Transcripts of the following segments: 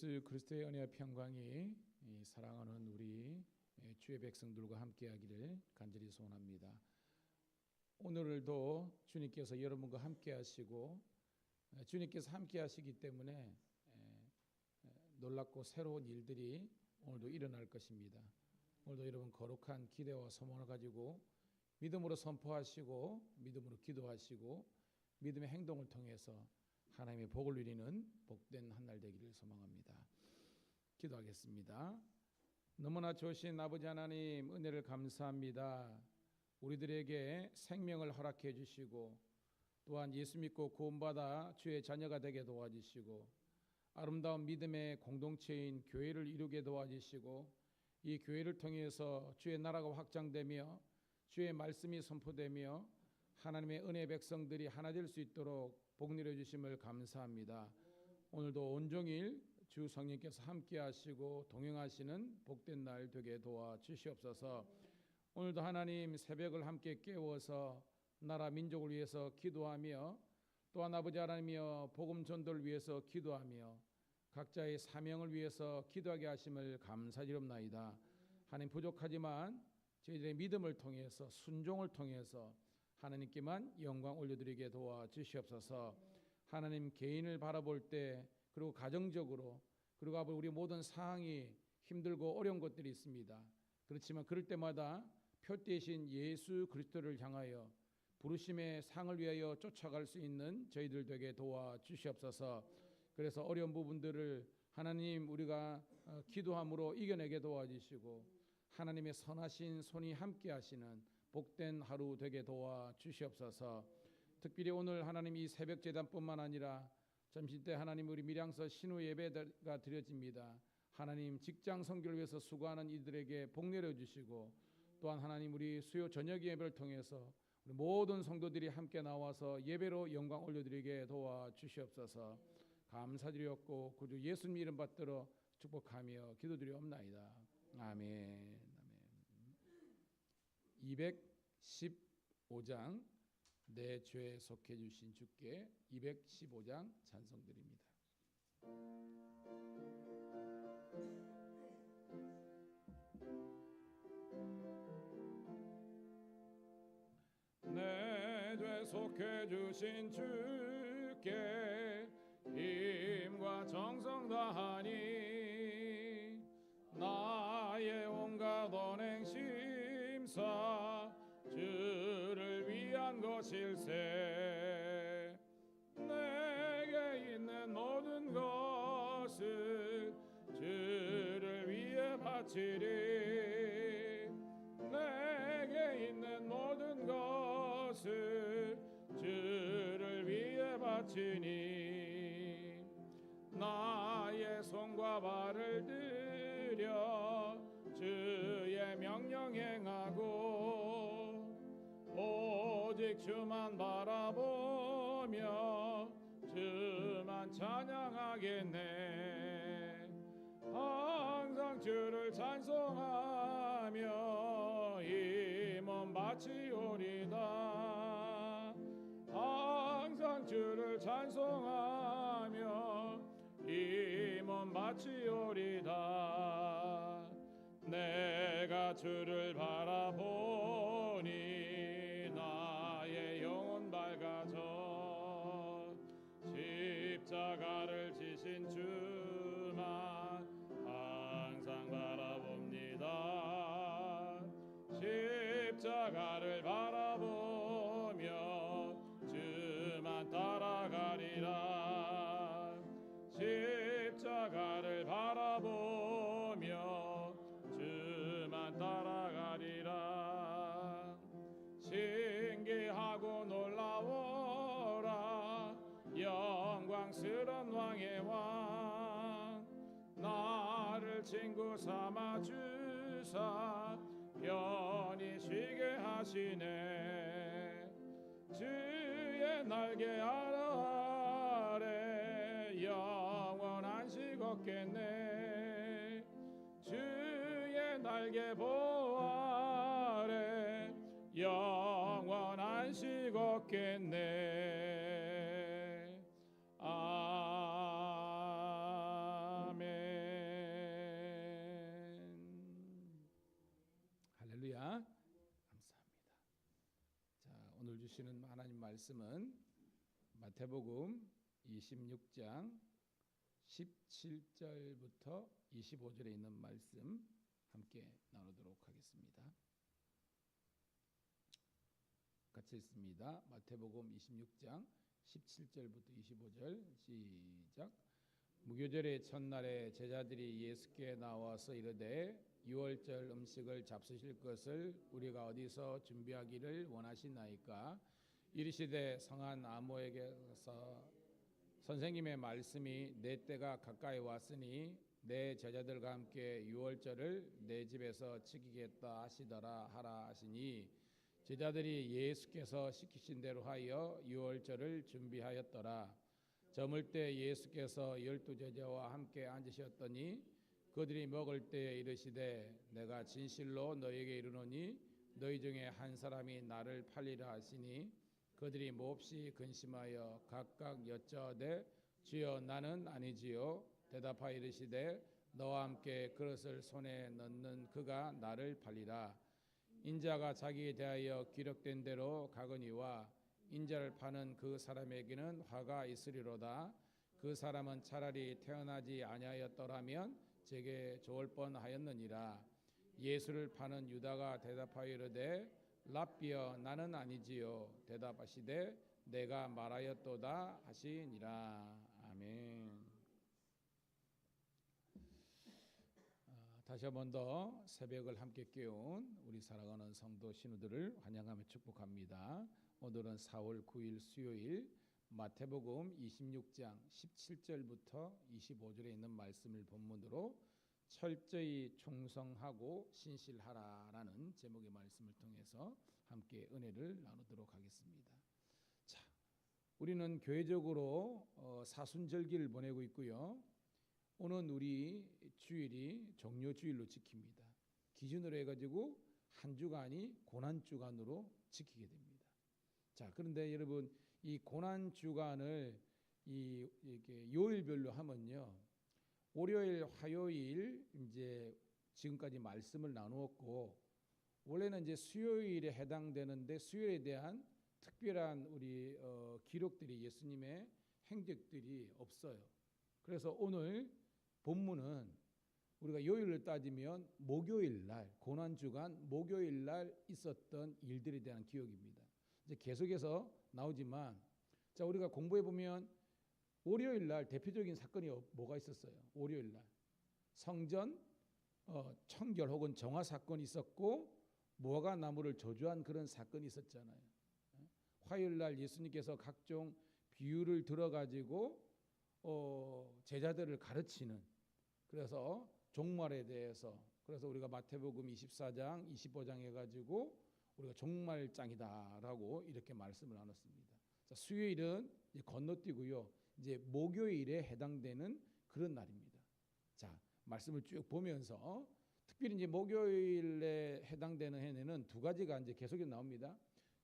예수 그리스도의 은혜와 평강이 사랑하는 우리 주의 백성들과 함께하기를 간절히 소원합니다. 오늘도 주님께서 여러분과 함께하시고 주님께서 함께하시기 때문에 놀랍고 새로운 일들이 오늘도 일어날 것입니다. 오늘도 여러분 거룩한 기대와 소망을 가지고 믿음으로 선포하시고 믿음으로 기도하시고 믿음의 행동을 통해서 하나님의 복을 누리는 복된 한 날 되기를 소망합니다. 기도하겠습니다. 너무나 좋으신 아버지 하나님, 은혜를 감사합니다. 우리들에게 생명을 허락해 주시고 또한 예수 믿고 구원받아 주의 자녀가 되게 도와주시고 아름다운 믿음의 공동체인 교회를 이루게 도와주시고 이 교회를 통해서 주의 나라가 확장되며 주의 말씀이 선포되며 하나님의 은혜의 백성들이 하나 될 수 있도록 복 내려주심을 감사합니다. 오늘도 온종일 주 성령께서 함께 하시고 동행하시는 복된 날 되게 도와주시옵소서. 오늘도 하나님 새벽을 함께 깨워서 나라 민족을 위해서 기도하며 또한 아버지 하나님이여 복음 전도를 위해서 기도하며 각자의 사명을 위해서 기도하게 하심을 감사드립나이다. 하나님 부족하지만 저희들의 믿음을 통해서 순종을 통해서 하나님께만 영광 올려드리게 도와주시옵소서. 하나님 개인을 바라볼 때 그리고 가정적으로 그리고 우리 모든 상황이 힘들고 어려운 것들이 있습니다. 그렇지만 그럴 때마다 표대신 예수 그리스도를 향하여 부르심의 상을 위하여 쫓아갈 수 있는 저희들 되게 도와주시옵소서. 그래서 어려운 부분들을 하나님 우리가 기도함으로 이겨내게 도와주시고 하나님의 선하신 손이 함께 하시는 복된 하루 되게 도와주시옵소서. 특별히 오늘 하나님 이 새벽 제단뿐만 아니라 점심때 하나님 우리 밀양서 신우 예배가 드려집니다. 하나님 직장 선교를 위해서 수고하는 이들에게 복 내려주시고 또한 하나님 우리 수요 저녁 예배를 통해서 우리 모든 성도들이 함께 나와서 예배로 영광 올려드리게 도와주시옵소서. 감사드리옵고 구주 예수님 이름 받들어 축복하며 기도드리옵나이다. 아멘. 아멘. 215장 내 죄에 속해 주신 주께 215장 찬송드립니다. 내 죄 속해 주신 주께 힘과 정성 다하니 나의 온갖 언행 심사 주를 위한 것일세. 내게 있는 모든 것을 주를 위해 바치리. 내게 있는 모든 것을 주를 위해 바치니 나의 손과 발을 들여 주의 명령 행하고 오직 주만 바라보며 주만 찬양하겠네. 항상 주를 찬송하며 이 몸 바치오리다. 항상 주를 찬송하며 이 몸 바치오리다. 내가 주를 바라보니 나의 영혼 밝아져. 십자가를 지신 주만 항상 바라봅니다. 십자가를 바라보며 주만 따라가리라. 십자가를 바라보며 주만 따라가리라. 신기하고 놀라워라 영광스런 왕의 왕. 나를 친구 삼아 주사 편히 쉬게 하시네. 주의 날개 아래 영원 안식 얻겠네. 주의 날개 보호 아래 영원 안식 얻겠네. 아멘. 주시는 하나님 말씀은 마태복음 26장 17절부터 25절에 있는 말씀 함께 나누도록 하겠습니다. 같이 읽습니다. 마태복음 26장 17절부터 25절 시작. 무교절의 첫날에 제자들이 예수께 나와서 이르되 유월절 음식을 잡수실 것을 우리가 어디서 준비하기를 원하시나이까? 이르시되 성한 아모에게서 선생님의 말씀이 내 때가 가까이 왔으니 내 제자들과 함께 유월절을 내 집에서 지키겠다 하시더라 하라 하시니 제자들이 예수께서 시키신 대로 하여 유월절을 준비하였더라. 저물 때 예수께서 12 제자와 함께 앉으셨더니 그들이 먹을 때에 이르시되 내가 진실로 너희에게 이르노니 너희 중에 한 사람이 나를 팔리라 하시니 그들이 몹시 근심하여 각각 여짜오되 주여 나는 아니지요. 대답하여 이르시되 너와 함께 그릇을 손에 넣는 그가 나를 팔리라. 인자가 자기에 대하여 기록된 대로 가거니와 인자를 파는 그 사람에게는 화가 있으리로다. 그 사람은 차라리 태어나지 아니하였더라면 제게 좋을 뻔하였느니라. 예수를 파는 유다가 대답하여 이르되 랍비여 나는 아니지요. 대답하시되 내가 말하였도다 하시니라. 아멘. 다시 한 번 더 새벽을 함께 깨운 우리 사랑하는 성도 신우들을 환영하며 축복합니다. 오늘은 4월 9일 수요일 마태복음 26장 17절부터 25절에 있는 말씀을 본문으로 철저히 충성하고 신실하라라는 제목의 말씀을 통해서 함께 은혜를 나누도록 하겠습니다. 자, 우리는 교회적으로 사순절기를 보내고 있고요. 오늘 우리 주일이 종료주일로 지킵니다. 기준으로 해가지고 한 주간이 고난주간으로 지키게 됩니다. 자, 그런데 여러분 이 고난주간을 이렇게 요일별로 하면요. 월요일, 화요일 이제 지금까지 말씀을 나누었고 원래는 이제 수요일에 해당되는데 수요일에 대한 특별한 우리 기록들이 예수님의 행적들이 없어요. 그래서 오늘 본문은 우리가 요일을 따지면 목요일 날 고난주간 목요일 날 있었던 일들에 대한 기억입니다. 이제 계속해서 나오지만 자 우리가 공부해 보면 월요일 날 대표적인 사건이 뭐가 있었어요? 월요일 날 성전 청결 혹은 정화 사건이 있었고 무화과 나무를 저주한 그런 사건이 있었잖아요. 화요일 날 예수님께서 각종 비유를 들어가지고 제자들을 가르치는 그래서 종말에 대해서 그래서 우리가 마태복음 24장 25장 해가지고 우리가 종말장이다라고 이렇게 말씀을 나눴습니다. 자, 수요일은 이제 건너뛰고요. 이제 목요일에 해당되는 그런 날입니다. 자, 말씀을 쭉 보면서 특별히 이제 목요일에 해당되는 해에는 두 가지가 이제 계속해서 나옵니다.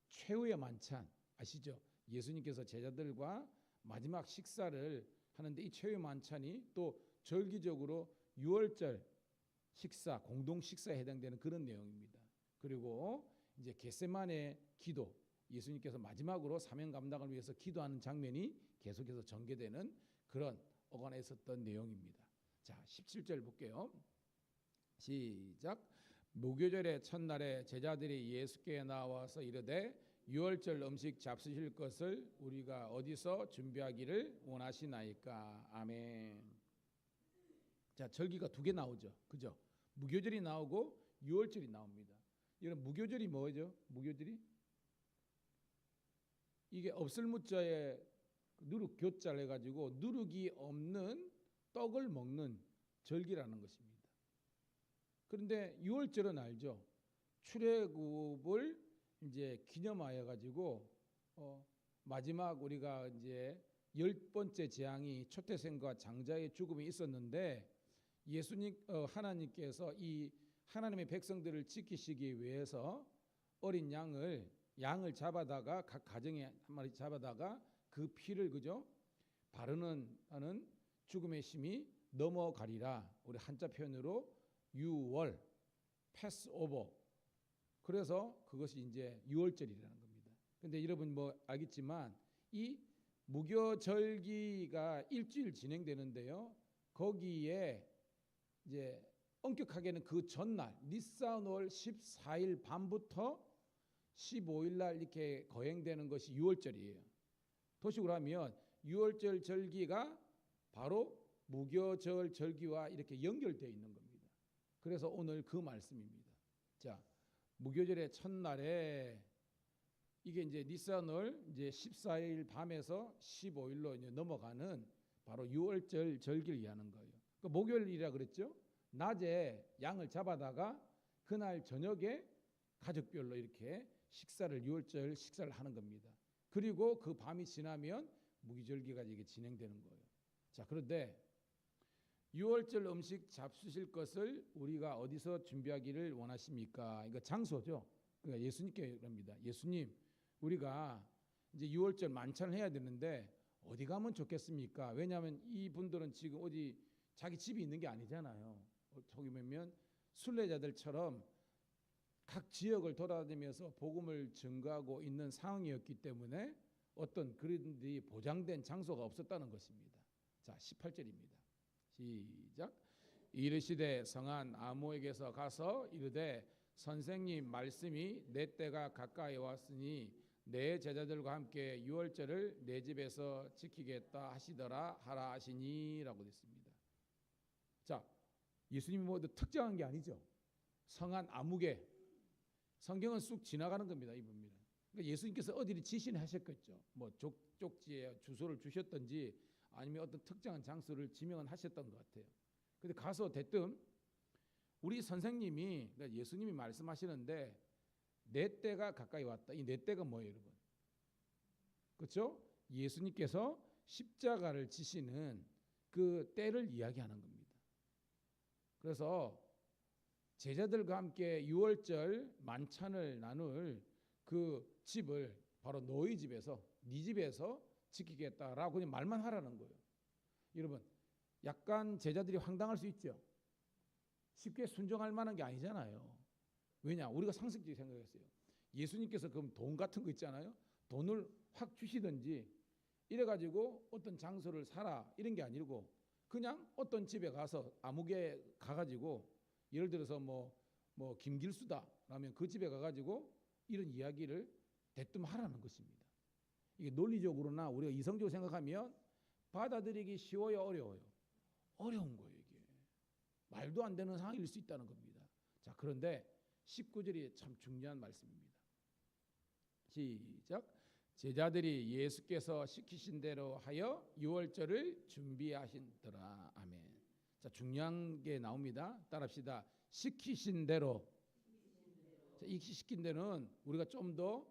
최후의 만찬 아시죠? 예수님께서 제자들과 마지막 식사를 하는데 이 최후의 만찬이 또 절기적으로 유월절 식사, 공동 식사에 해당되는 그런 내용입니다. 그리고 이제 겟세마네 기도, 예수님께서 마지막으로 사명 감당을 위해서 기도하는 장면이 계속해서 전개되는 그런 어간에 있었던 내용입니다. 자, 17절 볼게요. 시작. 무교절의 첫날에 제자들이 예수께 나와서 이르되 유월절 음식 잡수실 것을 우리가 어디서 준비하기를 원하시나이까? 아멘. 자, 절기가 두 개 나오죠. 그죠? 무교절이 나오고 유월절이 나옵니다. 여러분 무교절이 뭐죠? 무교절이 이게 없을 무자에 누룩 교자를 해가지고 누룩이 없는 떡을 먹는 절기라는 것입니다. 그런데 유월절은 알죠? 출애굽을 이제 기념하여 가지고 마지막 우리가 이제 10번째 재앙이 초태생과 장자의 죽음이 있었는데 예수님 하나님께서 이 하나님의 백성들을 지키시기 위해서 어린 양을 잡아다가 각 가정에 한 마리 잡아다가 그 피를 그죠 바르는 하는 죽음의 심이 넘어가리라. 우리 한자 표현으로 유월 패스오버. 그래서 그것이 이제 유월절이라는 겁니다. 근데 여러분 뭐 알겠지만 이 무교절기가 일주일 진행되는데요. 거기에 이제 엄격하게는 그 전날 니산월 14일 밤부터 15일 날 이렇게 거행되는 것이 유월절이에요. 도식으로 하면 유월절 절기가 바로 무교절 절기와 이렇게 연결되어 있는 겁니다. 그래서 오늘 그 말씀입니다. 자, 무교절의 첫날에 이게 이제 니산월 이제 14일 밤에서 15일로 이제 넘어가는 바로 유월절 절기를 이해하는 거예요. 그러니까 목요일이라 그랬죠. 낮에 양을 잡아다가 그날 저녁에 가족별로 이렇게 식사를 유월절 식사를 하는 겁니다. 그리고 그 밤이 지나면 무기절기가 이게 진행되는 거예요. 자, 그런데 유월절 음식 잡수실 것을 우리가 어디서 준비하기를 원하십니까? 이거 장소죠. 그러니까 예수님께 그럽니다. 예수님, 우리가 이제 유월절 만찬을 해야 되는데 어디 가면 좋겠습니까? 왜냐하면 이분들은 지금 어디 자기 집이 있는 게 아니잖아요. 저기 보면 순례자들처럼 각 지역을 돌아다니면서 복음을 증거하고 있는 상황이었기 때문에 어떤 그런들이 보장된 장소가 없었다는 것입니다. 자, 18절입니다. 시작. 이르시되 성한 아모에게서 가서 이르되 선생님 말씀이 내 때가 가까이 왔으니 내 제자들과 함께 유월절을 내 집에서 지키겠다 하시더라 하라 하시니라고 됐습니다. 자, 예수님이 뭐 특정한 게 아니죠. 성한 아무개 성경은 쑥 지나가는 겁니다. 이분입니다. 그러니까 예수님께서 어디를 지시하셨겠죠. 뭐 쪽지에 주소를 주셨든지 아니면 어떤 특정한 장소를 지명은 하셨던 것 같아요. 근데 가서 대뜸 우리 선생님이 그러니까 예수님이 말씀하시는데 내 때가 가까이 왔다. 이 내 때가 뭐예요, 여러분? 그렇죠? 예수님께서 십자가를 지시는 그 때를 이야기하는 겁니다. 그래서 제자들과 함께 유월절 만찬을 나눌 그 집을 바로 너희 집에서 네 집에서 지키겠다라고 그냥 말만 하라는 거예요. 여러분, 약간 제자들이 황당할 수 있죠. 쉽게 순종할 만한 게 아니잖아요. 왜냐? 우리가 상식적으로 생각했어요. 예수님께서 그럼 돈 같은 거 있잖아요. 돈을 확 주시든지 이래가지고 어떤 장소를 사라 이런 게 아니고 그냥 어떤 집에 가서 아무개 가가지고 예를 들어서 뭐 김길수다라면 그 집에 가가지고 이런 이야기를 대뜸 하라는 것입니다. 이게 논리적으로나 우리가 이성적으로 생각하면 받아들이기 쉬워요, 어려워요? 어려운 거예요. 이게 말도 안 되는 상황일 수 있다는 겁니다. 자, 그런데 19절이 참 중요한 말씀입니다. 시작. 제자들이 예수께서 시키신 대로 하여 유월절을 준비하신더라. 아멘. 자, 중요한 게 나옵니다. 따라합시다. 시키신 대로. 자, 이 시킨 대로는 우리가 좀 더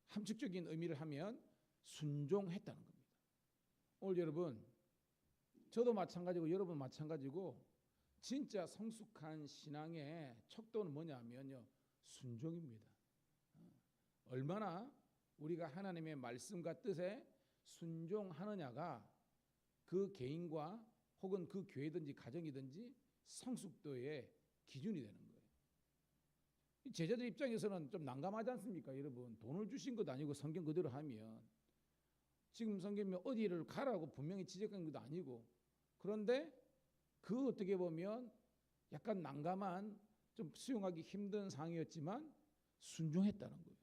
함축적인 의미를 하면 순종했다는 겁니다. 오늘 여러분, 저도 마찬가지고 여러분 마찬가지고 진짜 성숙한 신앙의 척도는 뭐냐면요, 순종입니다. 얼마나 우리가 하나님의 말씀과 뜻에 순종하느냐가 그 개인과 혹은 그 교회든지 가정이든지 성숙도의 기준이 되는 거예요. 제자들 입장에서는 좀 난감하지 않습니까? 여러분, 돈을 주신 것도 아니고 성경 그대로 하면 지금 성경이 어디를 가라고 분명히 지적한 것도 아니고 그런데 그 어떻게 보면 약간 난감한 좀 수용하기 힘든 상황이었지만 순종했다는 거예요.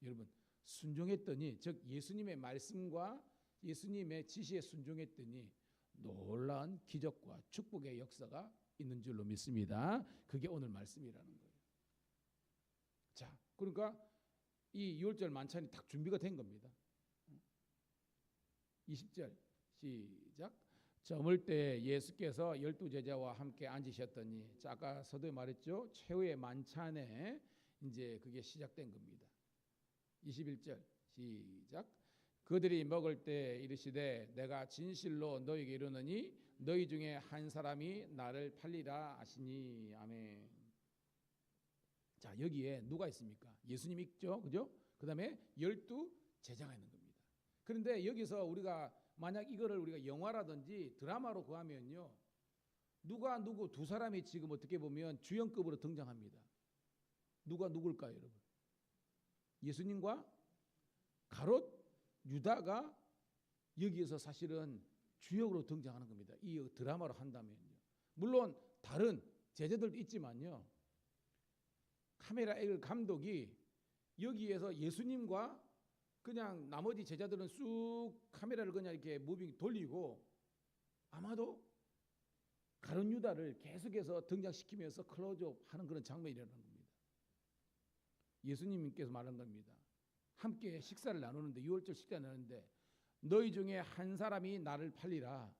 여러분, 순종했더니 즉 예수님의 말씀과 예수님의 지시에 순종했더니 놀라운 기적과 축복의 역사가 있는 줄로 믿습니다. 그게 오늘 말씀이라는 거예요. 자, 그러니까 이 유월절 만찬이 딱 준비가 된 겁니다. 20절 시작. 저물 때 예수께서 12제자와 함께 앉으셨더니, 자, 아까 서두에 말했죠. 최후의 만찬에 이제 그게 시작된 겁니다. 21절 시작. 그들이 먹을 때 이르시되 내가 진실로 너희에게 이르노니 너희 중에 한 사람이 나를 팔리라 하시니. 아멘. 자, 여기에 누가 있습니까? 예수님 있죠, 그죠? 그 다음에 12제자가 있는 겁니다. 그런데 여기서 우리가 만약 이거를 우리가 영화라든지 드라마로 구하면요, 누가 누구 두 사람이 지금 어떻게 보면 주연급으로 등장합니다. 누가 누굴까요, 여러분? 예수님과 가롯 유다가 여기에서 사실은 주역으로 등장하는 겁니다. 이 드라마로 한다면요. 물론 다른 제자들도 있지만요. 카메라 앵글 감독이 여기에서 예수님과 그냥 나머지 제자들은 쑥 카메라를 그냥 이렇게 무빙 돌리고 아마도 가룟 유다를 계속해서 등장시키면서 클로즈업 하는 그런 장면이라는 겁니다. 예수님께서 말한 겁니다. 함께 식사를 나누는데 6월절 식사 나누는데 너희 중에 한 사람이 나를 팔리라.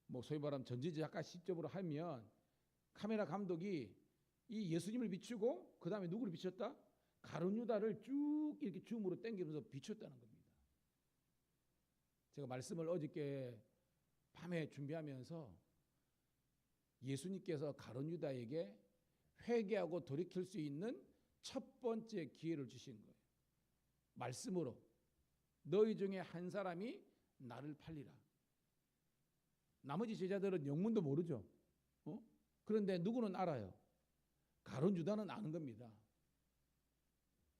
뭐 소위 말하면 전지작가 시점으로 하면 카메라 감독이 이 예수님을 비추고 그 다음에 누구를 비췄다? 가룟 유다를 쭉 이렇게 줌으로 당기면서 비췄다는 겁니다. 제가 말씀을 어저께 밤에 준비하면서 예수님께서 가룟 유다에게 회개하고 돌이킬 수 있는 첫 번째 기회를 주신 거예요. 말씀으로 너희 중에 한 사람이 나를 팔리라. 나머지 제자들은 영문도 모르죠. 그런데 누구는 알아요? 가룟 유다는 아는 겁니다.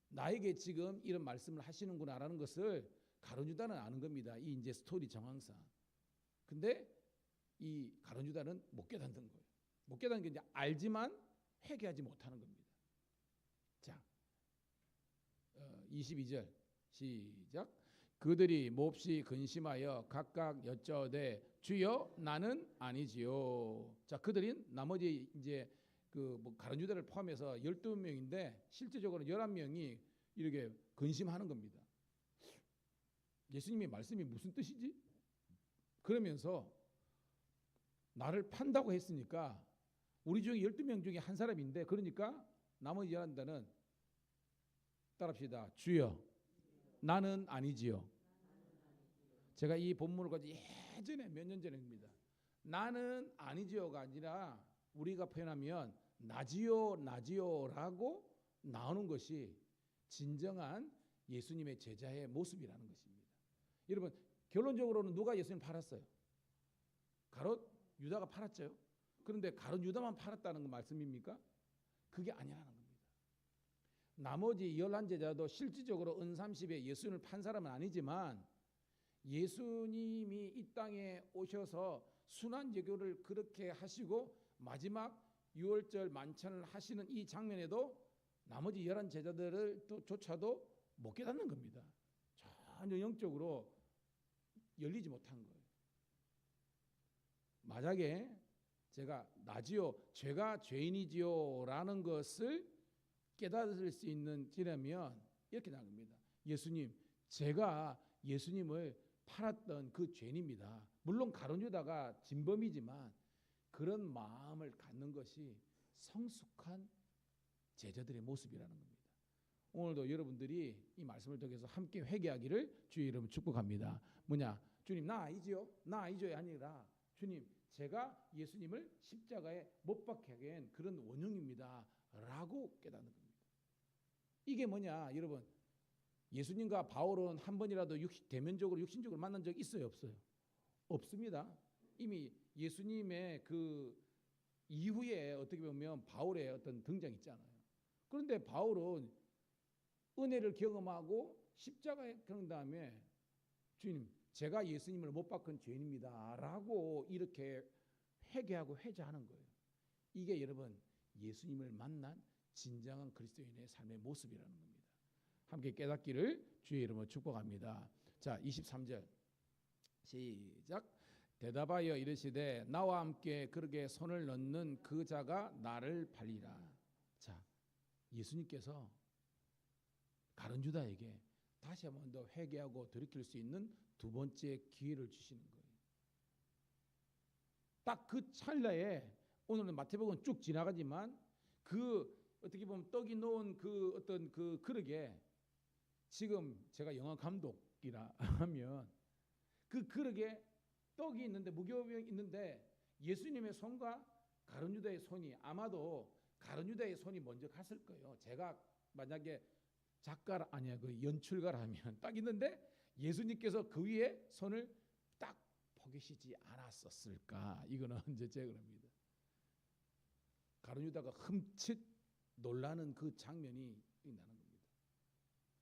나에게 지금 이런 말씀을 하시는구나라는 것을 가룟 유다는 아는 겁니다. 이 이제 스토리 정황상. 근데 이 가룟 유다는 못 깨닫는 거예요. 못 깨닫는 게 이제 알지만 회개하지 못하는 겁니다. 자, 22절 시작. 그들이 몹시 근심하여 각각 여쭤되 주여 나는 아니지요. 자, 그들이 나머지 이제 그 뭐 가룟 유다를 포함해서 12명인데 실제적으로 11명이 이렇게 근심하는 겁니다. 예수님의 말씀이 무슨 뜻이지? 그러면서 나를 판다고 했으니까 우리 중에 12명 중에 한 사람인데 그러니까 나머지 11자는 따라합시다. 주여 나는 아니지요. 제가 이 본문을 가지고 예전에 몇 년 전입니다. 나는 아니지요가 아니라 우리가 표현하면 나지요라고 나오는 것이 진정한 예수님의 제자의 모습이라는 것입니다. 여러분 결론적으로는 누가 예수님을 팔았어요? 가롯 유다가 팔았죠. 그런데 가롯 유다만 팔았다는 그 말씀입니까? 그게 아니라는 겁니다. 나머지 11제자도 실질적으로 은30에 예수님을 판 사람은 아니지만 예수님이 이 땅에 오셔서 순환제교를 그렇게 하시고 마지막 6월절 만찬을 하시는 이 장면에도 나머지 11제자들을 조차도 못 깨닫는 겁니다. 전혀 영적으로 열리지 못한 거예요. 만약에 제가 나지요, 죄가 죄인이지요 라는 것을 깨달을 수 있는 지라면 이렇게 나옵니다. 예수님, 제가 예수님을 팔았던 그 죄인입니다. 물론 가룟 유다가 진범이지만 그런 마음을 갖는 것이 성숙한 제자들의 모습이라는 겁니다. 오늘도 여러분들이 이 말씀을 통해서 함께 회개하기를 주의 이름으로 축복합니다. 뭐냐? 주님 나 아니지요? 나 아니죠가 아니라 주님 제가 예수님을 십자가에 못 박게 한 그런 원흉입니다 라고 깨닫는 겁니다. 이게 뭐냐 여러분, 예수님과 바울은 한 번이라도 대면적으로 육신적으로 만난 적 있어요 없어요? 없습니다. 이미 예수님의 그 이후에 어떻게 보면 바울의 어떤 등장이 있잖아요. 그런데 바울은 은혜를 경험하고 십자가에 그런 다음에 주님 제가 예수님을 못 박은 죄인입니다 라고 이렇게 회개하고 회개하는 거예요. 이게 여러분 예수님을 만난 진정한 그리스도인의 삶의 모습이라는 겁니다. 함께 깨닫기를 주의 이름으로 축복합니다. 자 23절 시작. 대답하여 이르시되 나와 함께 그렇게 손을 넣는 그 자가 나를 팔리라. 자 예수님께서 가룟 유다에게 다시 한번 더 회개하고 돌이킬 수 있는 두 번째 기회를 주시는 거예요. 딱 그 찰나에 오늘은 마태복음 쭉 지나가지만 그 어떻게 보면 떡이 놓은 그 어떤 그 그릇에 지금 제가 영화 감독이라 하면 그 그릇에 떡이 있는데 무교병이 있는데 예수님의 손과 가룟 유다의 손이 아마도 가룟 유다의 손이 먼저 갔을 거예요. 제가 만약에 작가라 아니야 그 연출가라면 딱 있는데 예수님께서 그 위에 손을 딱 포기시지 않았었을까? 이거는 이제 제 그럽니다. 가룟 유다가 흠칫 놀라는 그 장면이 나는 겁니다.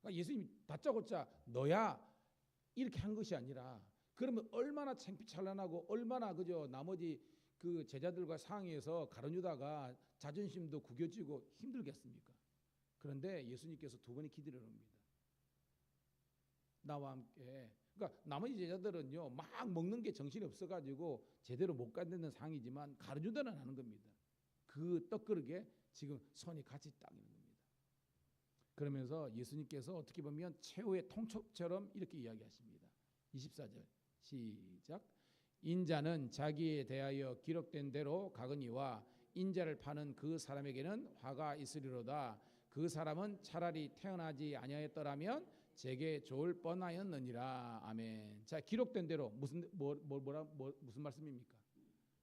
그러니까 예수님이 다짜고짜 너야 이렇게 한 것이 아니라, 그러면 얼마나 창피찬란하고 얼마나 그저 나머지 그 제자들과 상의해서 가룟 유다가 자존심도 구겨지고 힘들겠습니까? 그런데 예수님께서 두 번의 기도를 합니다. 나와 함께. 그러니까 나머지 제자들은요 막 먹는 게 정신이 없어가지고 제대로 못 갖는 상이지만 가룟 유다는 하는 겁니다. 그 떡그릇에 지금 손이 같이 딱 있는 겁니다. 그러면서 예수님께서 어떻게 보면 최후의 통첩처럼 이렇게 이야기하십니다. 24절 시작. 인자는 자기에 대하여 기록된 대로 가거니와 인자를 파는 그 사람에게는 화가 있으리로다. 그 사람은 차라리 태어나지 아니하였더라면 제게 좋을 뻔하였느니라. 아멘. 자, 기록된 대로 무슨 무슨 말씀입니까?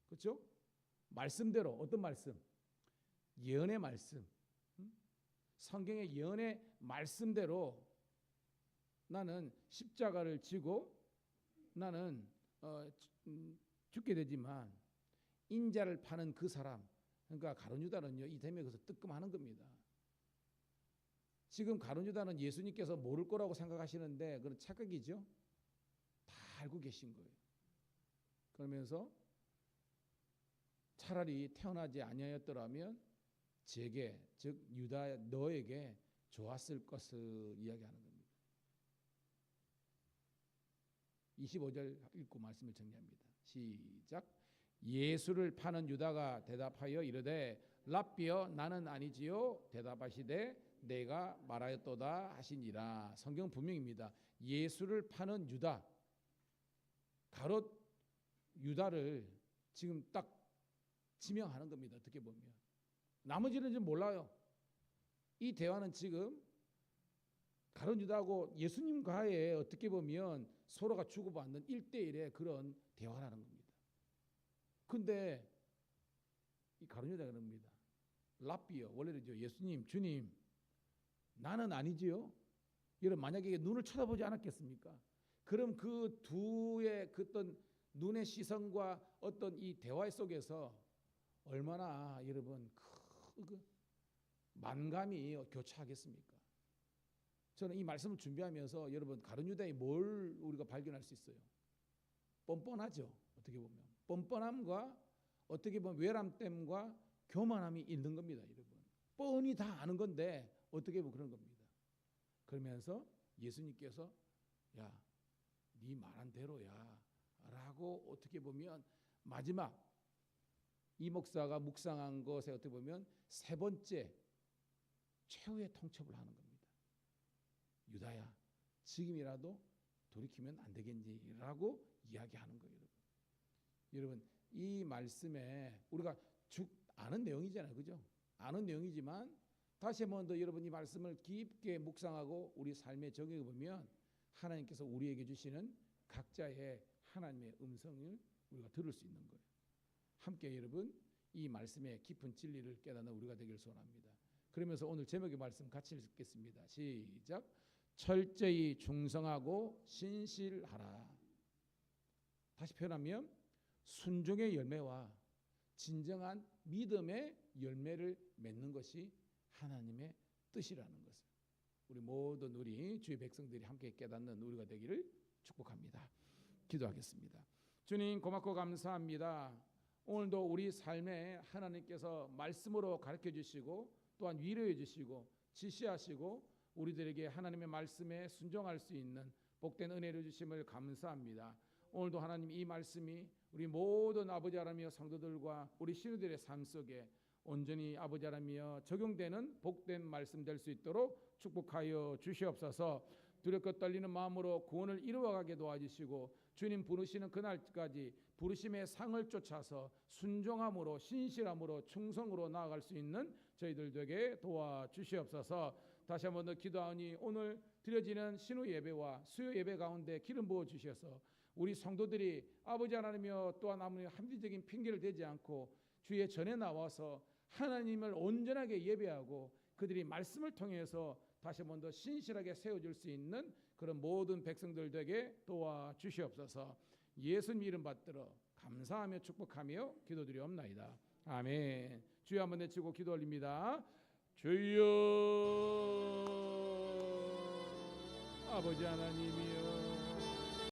그렇죠? 말씀대로. 어떤 말씀? 예언의 말씀. 성경의 예언의 말씀대로 나는 십자가를 지고 나는 죽게 되지만 인자를 파는 그 사람, 그러니까 가룟 유다는요 이 대목에서 뜨끔하는 겁니다. 지금 가룟 유다는 예수님께서 모를 거라고 생각하시는데 그건 착각이죠. 다 알고 계신 거예요. 그러면서 차라리 태어나지 아니하였더라면 제게, 즉 유다 너에게 좋았을 것을 이야기하는 겁니다. 25절 읽고 말씀을 정리합니다. 시작. 예수를 파는 유다가 대답하여 이르되 랍비여 나는 아니지요. 대답하시되 내가 말하였도다 하시니라. 성경 분명입니다. 예수를 파는 유다, 가롯 유다를 지금 딱 지명하는 겁니다. 어떻게 보면 나머지는 좀 몰라요. 이 대화는 지금 가룟 유다하고 예수님과의 어떻게 보면 서로가 주고받는 1대1의 그런 대화라는 겁니다. 근데 이 가룟 유다가 그럽니다. 랍비요. 원래는요 예수님, 주님, 나는 아니지요. 여러분 만약에 눈을 쳐다보지 않았겠습니까? 그럼 그 두의 그 어떤 눈의 시선과 어떤 이 대화 속에서 얼마나 여러분 그 만감이 교차하겠습니까? 저는 이 말씀을 준비하면서 여러분 가룟 유다의 뭘 우리가 발견할 수 있어요? 뻔뻔하죠. 어떻게 보면 뻔뻔함과 어떻게 보면 외람됨과 교만함이 있는 겁니다. 여러분 뻔히 다 아는 건데 어떻게 보면 그런 겁니다. 그러면서 예수님께서 야, 네 말한 대로야 라고 어떻게 보면 마지막 이 목사가 묵상한 것에 어떻게 보면 세 번째 최후의 통첩을 하는 겁니다. 유다야, 지금이라도 돌이키면 안 되겠니라고 이야기하는 거예요. 여러분 이 말씀에 우리가 아는 내용이잖아요, 그죠? 아는 내용이지만 다시 한번 더 여러분 이 말씀을 깊게 묵상하고 우리 삶에 적용해 보면 하나님께서 우리에게 주시는 각자의 하나님의 음성을 우리가 들을 수 있는 거예요. 함께 여러분 이 말씀의 깊은 진리를 깨닫는 우리가 되길 소원합니다. 그러면서 오늘 제목의 말씀 같이 읽겠습니다. 시작. 철저히 충성하고 신실하라. 다시 표현하면 순종의 열매와 진정한 믿음의 열매를 맺는 것이 하나님의 뜻이라는 것을 우리 모든 우리 주의 백성들이 함께 깨닫는 우리가 되기를 축복합니다. 기도하겠습니다. 주님 고맙고 감사합니다. 오늘도 우리 삶에 하나님께서 말씀으로 가르쳐 주시고 또한 위로해 주시고 지시하시고 우리들에게 하나님의 말씀에 순종할 수 있는 복된 은혜를 주심을 감사합니다. 오늘도 하나님 이 말씀이 우리 모든 아버지 하나님의 성도들과 우리 신우들의 삶 속에 온전히 아버지 하나님이여 적용되는 복된 말씀 될 수 있도록 축복하여 주시옵소서. 두렵고 떨리는 마음으로 구원을 이루어가게 도와주시고 주님 부르시는 그날까지 부르심의 상을 쫓아서 순종함으로 신실함으로 충성으로 나아갈 수 있는 저희들 되게 도와주시옵소서. 다시 한번 더 기도하니 오늘 드려지는 신우 예배와 수요 예배 가운데 기름 부어 주셔서 우리 성도들이 아버지 하나님이여 또한 아무리 합리적인 핑계를 대지 않고 주의 전에 나와서 하나님을 온전하게 예배하고 그들이 말씀을 통해서 다시 한번 더 신실하게 세워줄 수 있는 그런 모든 백성들 되게 도와주시옵소서. 예수님 이름 받들어 감사하며 축복하며 기도드리옵나이다. 아멘. 주여 한번 내치고 기도 올립니다. 주여 아버지 하나님이여